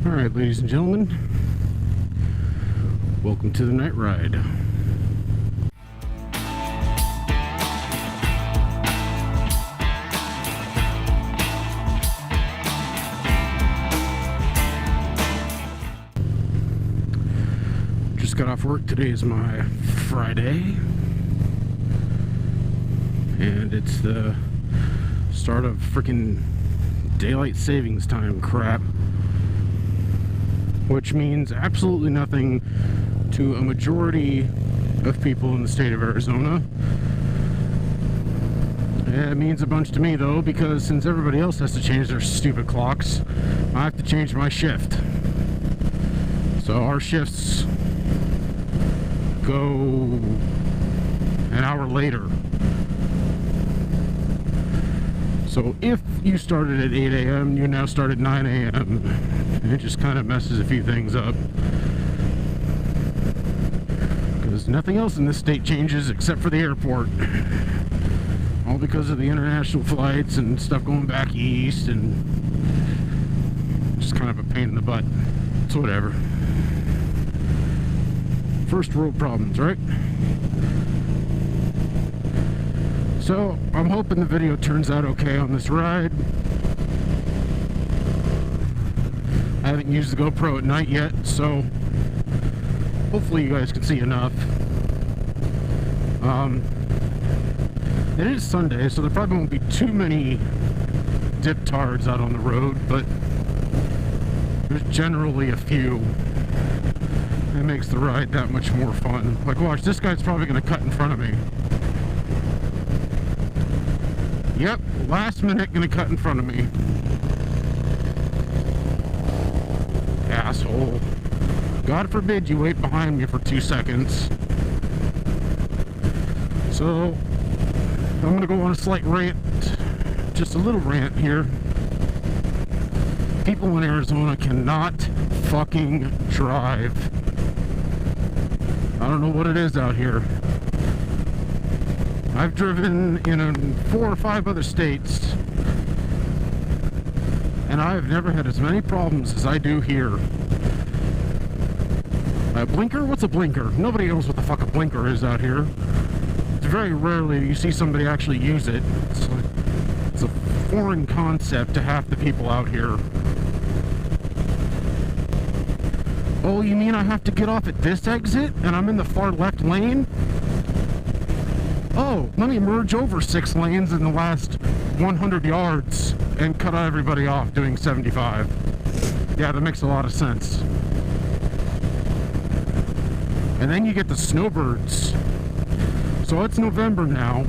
Alright, ladies and gentlemen, welcome to the night ride. Just got off work. Today is my Friday, and it's the start of freaking daylight savings time crap, which means absolutely nothing to a majority of people in the state of Arizona. It means a bunch to me though, because since everybody else has to change their stupid clocks, I have to change my shift. So our shifts go an hour later. So if you started at 8 a.m., you now start at 9 a.m. And it just kind of messes a few things up. Because nothing else in this state changes except for the airport. All because of the international flights and stuff going back east, and just kind of a pain in the butt. It's whatever. First world problems, right? So, I'm hoping the video turns out okay on this ride. I haven't used the GoPro at night yet, so hopefully you guys can see enough. It is Sunday, so there probably won't be too many diptards out on the road, but there's generally a few. It makes the ride that much more fun. Like, watch, this guy's probably going to cut in front of me. Yep, last minute gonna cut in front of me. Asshole. God forbid you wait behind me for 2 seconds. So, I'm gonna go on a slight rant. Just a little rant here. People in Arizona cannot fucking drive. I don't know what it is out here. I've driven in 4 or 5 other states, and I've never had as many problems as I do here. A blinker? What's a blinker? Nobody knows what the fuck a blinker is out here. It's very rarely you see somebody actually use it. It's a foreign concept to half the people out here. Oh, you mean I have to get off at this exit and I'm in the far left lane? Oh, let me merge over 6 lanes in the last 100 yards and cut everybody off doing 75. Yeah, that makes a lot of sense. And then you get the snowbirds. So it's November now,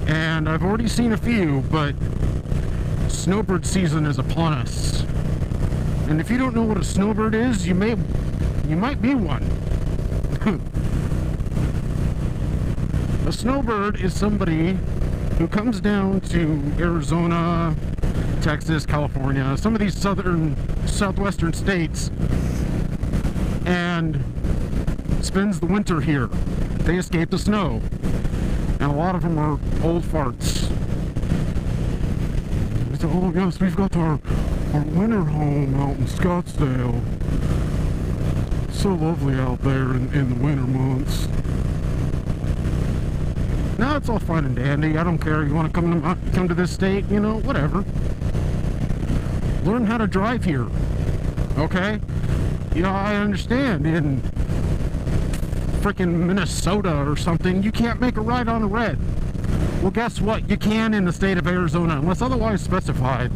and I've already seen a few, but snowbird season is upon us. And if you don't know what a snowbird is, you might be one. A snowbird is somebody who comes down to Arizona, Texas, California, some of these southwestern states, and spends the winter here. They escape the snow, and a lot of them are old farts. They say, oh yes, we've got our winter home out in Scottsdale. It's so lovely out there in the winter months. No, it's all fun and dandy. I don't care. You want to come to this state, you know, whatever. Learn how to drive here, okay? You know, I understand in freaking Minnesota or something, you can't make a right on a red. Well, guess what? You can in the state of Arizona, unless otherwise specified.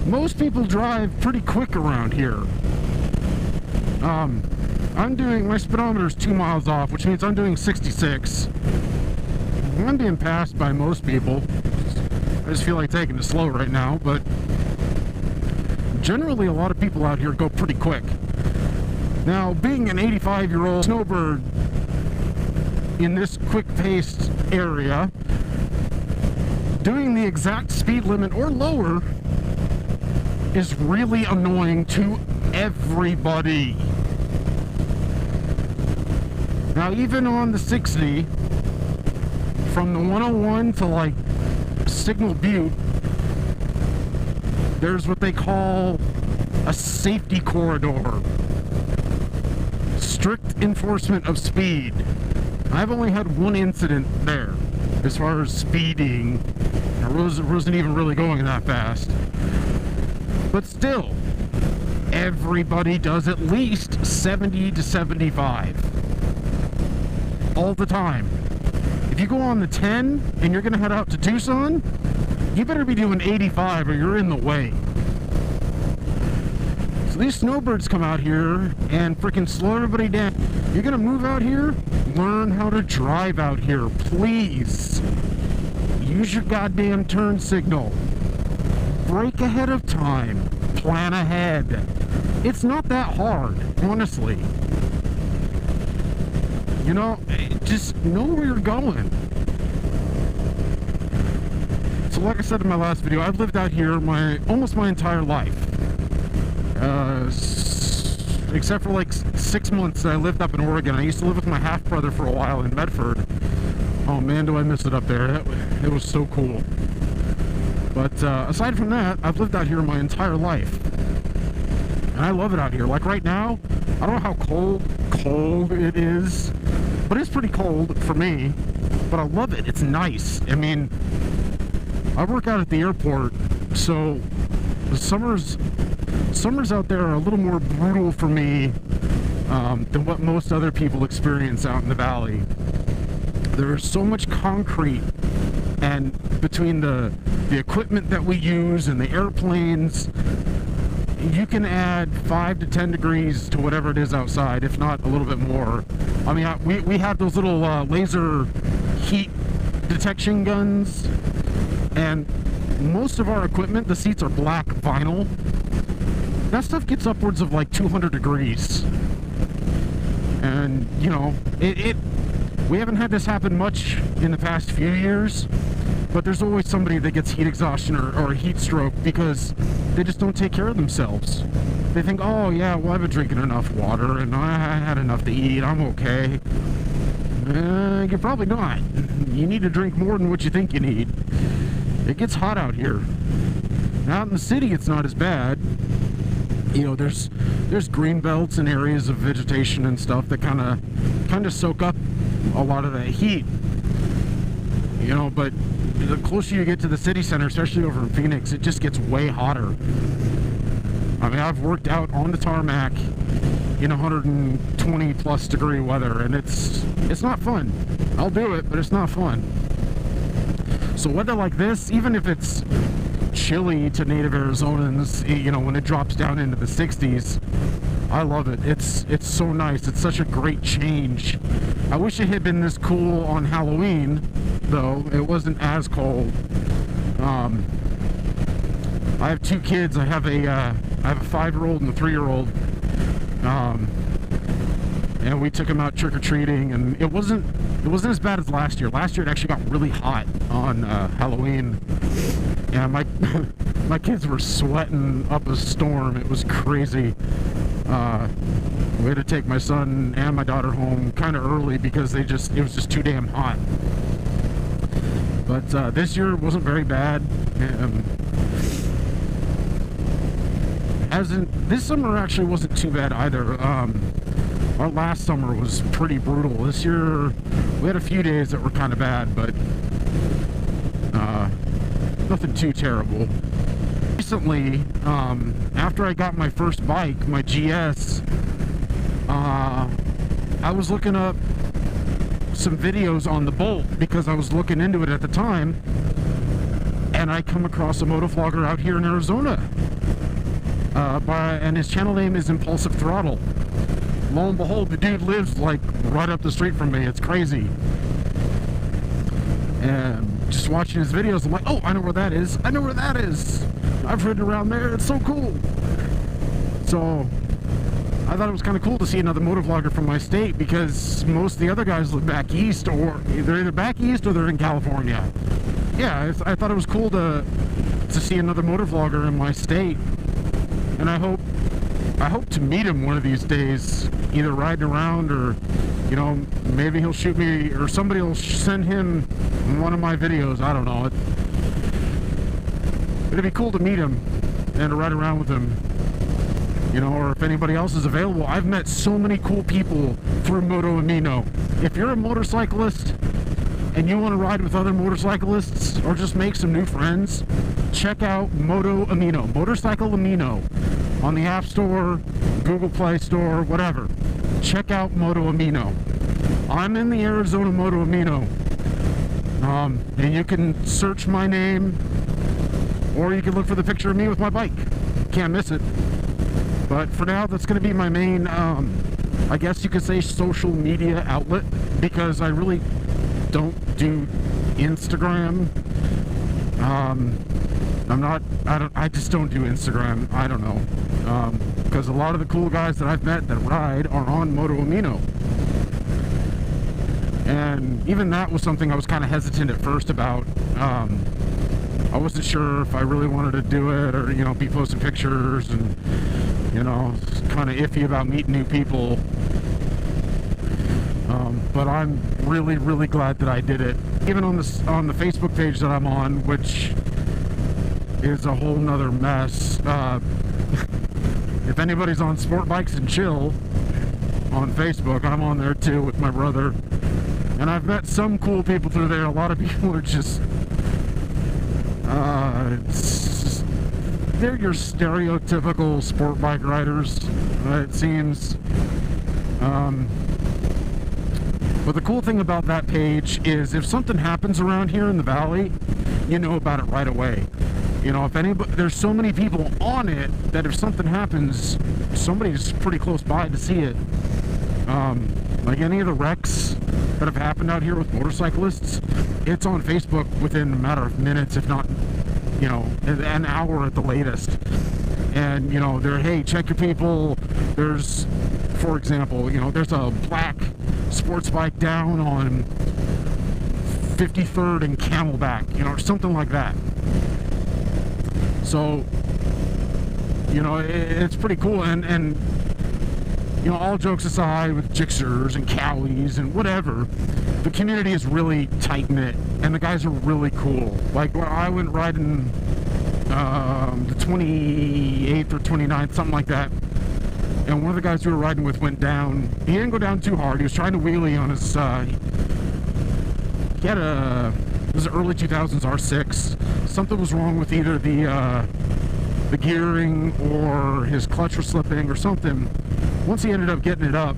Most people drive pretty quick around here. My speedometer is 2 miles off, which means I'm doing 66. I'm being passed by most people. I just feel like taking it slow right now, but generally a lot of people out here go pretty quick. Now, being an 85-year-old snowbird in this quick-paced area, doing the exact speed limit or lower is really annoying to everybody. Now, even on the 60, from the 101 to like Signal Butte, there's what they call a safety corridor, strict enforcement of speed. I've only had one incident there as far as speeding. I wasn't even really going that fast. But still, everybody does at least 70 to 75 all the time. If you go on the 10 and you're gonna head out to Tucson, you better be doing 85 or you're in the way. So these snowbirds come out here and freaking slow everybody down. You're gonna move out here, learn how to drive out here, please. Use your goddamn turn signal. Brake ahead of time. Plan ahead. It's not that hard, honestly. You know, just know where you're going. So like I said in my last video, I've lived out here almost my entire life. Except for like 6 months I lived up in Oregon. I used to live with my half-brother for a while in Medford. Oh man, do I miss it up there. It was so cool. But aside from that, I've lived out here my entire life. And I love it out here. Like right now, I don't know how cold it is, but it's pretty cold for me. But I love it. It's nice. I mean, I work out at the airport, so the summers out there are a little more brutal for me than what most other people experience out in the valley. There's so much concrete, and between the equipment that we use and the airplanes, you can add 5 to 10 degrees to whatever it is outside, if not a little bit more. I mean, we have those little laser heat detection guns, and most of our equipment, the seats are black vinyl. That stuff gets upwards of like 200 degrees. And, you know, we haven't had this happen much in the past few years, but there's always somebody that gets heat exhaustion or heat stroke because they just don't take care of themselves. They think, oh yeah, well I've been drinking enough water and I had enough to eat, I'm okay. You're probably not. You need to drink more than what you think you need. It gets hot out here. Out in the city it's not as bad. You know, there's green belts and areas of vegetation and stuff that kind of soak up a lot of that heat. You know, but the closer you get to the city center, especially over in Phoenix, it just gets way hotter. I mean, I've worked out on the tarmac in 120 plus degree weather, and it's not fun. I'll do it, but it's not fun. So weather like this, even if it's chilly to native Arizonans, you know, when it drops down into the 60s, I love it. It's so nice. It's such a great change. I wish it had been this cool on Halloween, though. It wasn't as cold. I have 2 kids. I have a 5-year-old and a 3-year-old. And we took them out trick-or-treating, and it wasn't as bad as last year. Last year it actually got really hot on Halloween. And my kids were sweating up a storm. It was crazy. We had to take my son and my daughter home kind of early because it was just too damn hot. But this year wasn't very bad. This summer actually wasn't too bad either. Our last summer was pretty brutal. This year we had a few days that were kind of bad, but nothing too terrible. Recently, after I got my first bike, my GS, I was looking up some videos on the Bolt because I was looking into it at the time, and I come across a motovlogger out here in Arizona, and his channel name is Impulsive Throttle. Lo and behold, the dude lives like right up the street from me. It's crazy. And just watching his videos, I'm like, oh, I know where that is. I know where that is. I've ridden around there. It's so cool. So I thought it was kind of cool to see another motovlogger from my state, because most of the other guys live back east, or they're either back east or they're in California. Yeah, I thought it was cool to see another motovlogger in my state, and I hope to meet him one of these days, either riding around, or, you know, maybe he'll shoot me, or somebody will send him one of my videos. I don't know. It'd be cool to meet him and to ride around with him. you know, or if anybody else is available. I've met so many cool people through Moto Amino. If you're a motorcyclist and you want to ride with other motorcyclists or just make some new friends, check out Moto Amino, Motorcycle Amino, on the App Store, Google Play Store, whatever. Check out Moto Amino. I'm in the Arizona Moto Amino, and you can search my name, or you can look for the picture of me with my bike. Can't miss it. But for now, that's going to be my main, I guess you could say, social media outlet, because I really don't do Instagram. I just don't do Instagram. I don't know. Because a lot of the cool guys that I've met that ride are on Moto Amino. And even that was something I was kind of hesitant at first about. I wasn't sure if I really wanted to do it, or, you know, be posting pictures, and, you know, kind of iffy about meeting new people. But I'm really, really glad that I did it. Even on the Facebook page that I'm on, which is a whole nother mess. If anybody's on Sport Bikes and Chill on Facebook, I'm on there too with my brother. And I've met some cool people through there. A lot of people are just, they're your stereotypical sport bike riders, it seems. But the cool thing about that page is if something happens around here in the valley, you know about it right away. You know, if anybody, there's so many people on it that if something happens, somebody's pretty close by to see it. Like any of the wrecks that have happened out here with motorcyclists, it's on Facebook within a matter of minutes, if not, you know, an hour at the latest. And, you know, they're, hey, check your people. There's, for example, you know, there's a black sports bike down on 53rd and Camelback, you know, or something like that. So, you know, it's pretty cool. And you know, all jokes aside, with Gixxers and Cowies and whatever, the community is really tight-knit, and the guys are really cool. Like, when I went riding the 28th or 29th, something like that, and one of the guys we were riding with went down. He didn't go down too hard. He was trying to wheelie on his, he had it was an early 2000s R6. Something was wrong with either the gearing or his clutch was slipping or something. Once he ended up getting it up,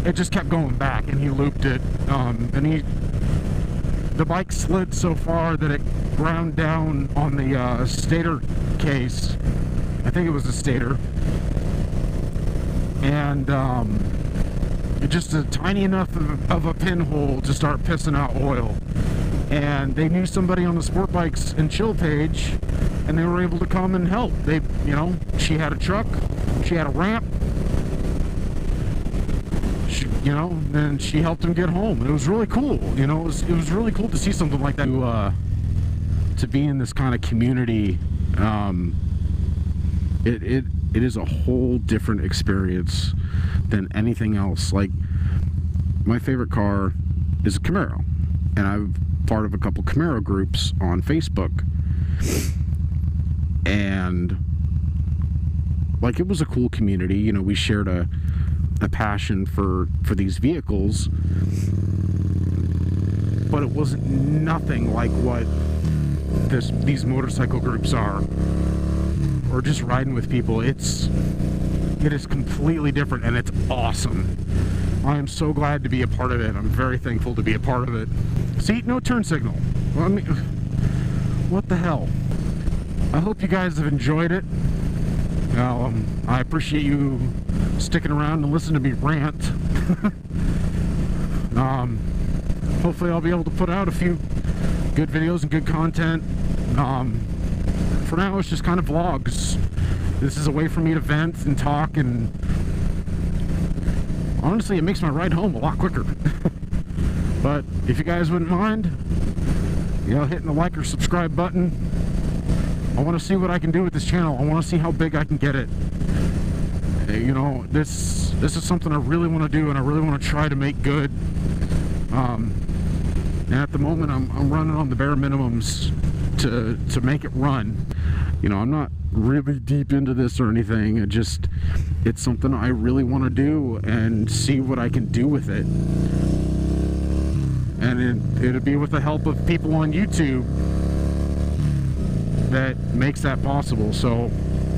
it just kept going back, and he looped it. And the bike slid so far that it ground down on the stator case. I think it was the stator. And just a tiny enough of a pinhole to start pissing out oil. And they knew somebody on the Sport Bikes and Chill page, and they were able to come and help. They, you know, she had a truck, she had a ramp, you know, and she helped him get home. It was really cool, you know. It was really cool to see something like that. To be in this kind of community, it is a whole different experience than anything else. Like, my favorite car is a Camaro, and I'm part of a couple Camaro groups on Facebook, and like, it was a cool community. You know, we shared a passion for these vehicles, but it was nothing like what these motorcycle groups are, or just riding with people. It is completely different, and it's awesome. I am so glad to be a part of it. I'm very thankful to be a part of it. See, no turn signal. Well, I mean, what the hell? I hope you guys have enjoyed it. Well, I appreciate you sticking around and listening to me rant. Hopefully I'll be able to put out a few good videos and good content. For now, it's just kind of vlogs. This is a way for me to vent and talk, and honestly, it makes my ride home a lot quicker. But if you guys wouldn't mind, you know, hitting the like or subscribe button. I want to see what I can do with this channel. I want to see how big I can get it. You know, this is something I really want to do, and I really want to try to make good. And at the moment, I'm running on the bare minimums to make it run. You know, I'm not really deep into this or anything. It's something I really want to do and see what I can do with it. And it'll be with the help of people on YouTube that makes that possible. So,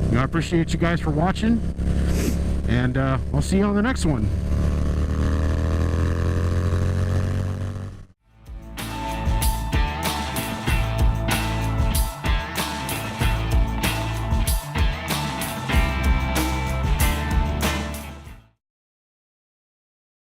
you know, I appreciate you guys for watching, and I'll see you on the next one.